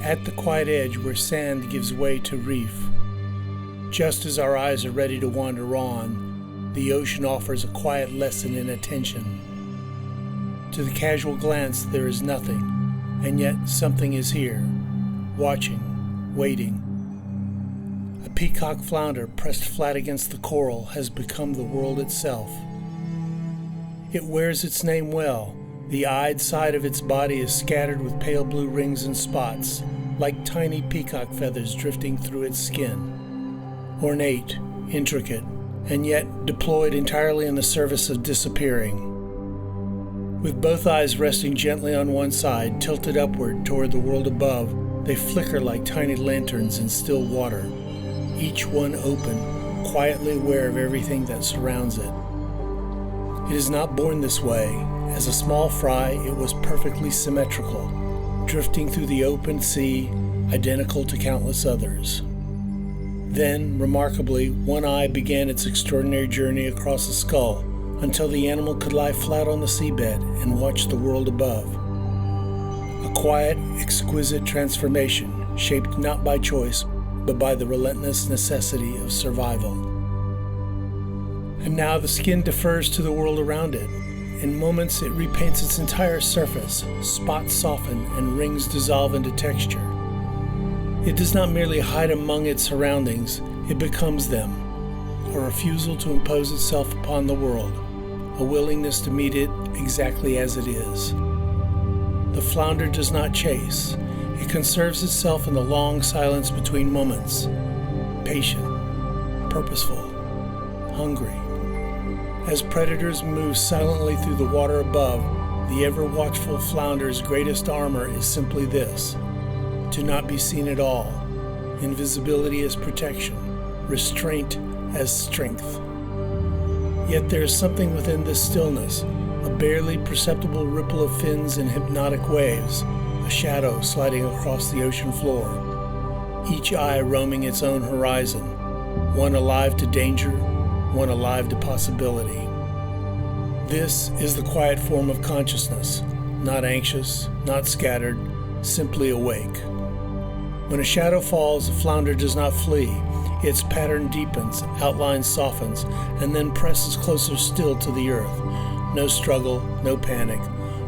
at the quiet edge where sand gives way to reef. Just as our eyes are ready to wander on, the ocean offers a quiet lesson in attention. To the casual glance, there is nothing, and yet something is here, watching, waiting. A peacock flounder pressed flat against the coral has become the world itself. It wears its name well. The eyed side of its body is scattered with pale blue rings and spots, like tiny peacock feathers drifting through its skin. Ornate, intricate, and yet deployed entirely in the service of disappearing. With both eyes resting gently on one side, tilted upward toward the world above, they flicker like tiny lanterns in still water, each one open, quietly aware of everything that surrounds it. It is not born this way. As a small fry, it was perfectly symmetrical, drifting through the open sea, identical to countless others. Then, remarkably, one eye began its extraordinary journey across the skull until the animal could lie flat on the seabed and watch the world above. A quiet, exquisite transformation, shaped not by choice, but by the relentless necessity of survival. And now the skin defers to the world around it. In moments, it repaints its entire surface, spots soften and rings dissolve into texture. It does not merely hide among its surroundings, it becomes them, a refusal to impose itself upon the world, a willingness to meet it exactly as it is. The flounder does not chase. It conserves itself in the long silence between moments, patient, purposeful, hungry. As predators move silently through the water above, the ever-watchful flounder's greatest armor is simply this: to not be seen at all, invisibility as protection, restraint as strength. Yet there is something within this stillness, a barely perceptible ripple of fins and hypnotic waves, a shadow sliding across the ocean floor, each eye roaming its own horizon, one alive to danger, one alive to possibility. This is the quiet form of consciousness, not anxious, not scattered, simply awake. When a shadow falls, the flounder does not flee. Its pattern deepens, outline softens, and then presses closer still to the earth. No struggle, no panic,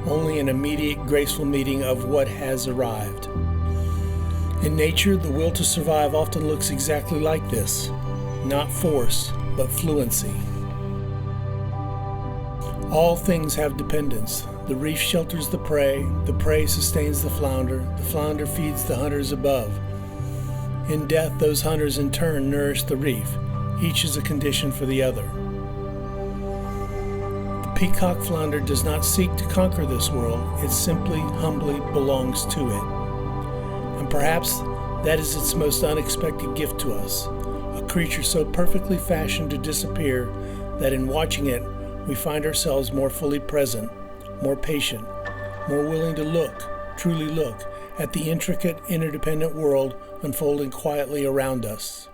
only an immediate, graceful meeting of what has arrived. In nature, the will to survive often looks exactly like this. Not force, but fluency. All things have dependence. The reef shelters the prey sustains the flounder feeds the hunters above. In death, those hunters in turn nourish the reef. Each is a condition for the other. The peacock flounder does not seek to conquer this world. It simply, humbly belongs to it. And perhaps that is its most unexpected gift to us. A creature so perfectly fashioned to disappear that in watching it, we find ourselves more fully present, more patient, more willing to look, truly look, at the intricate, interdependent world unfolding quietly around us.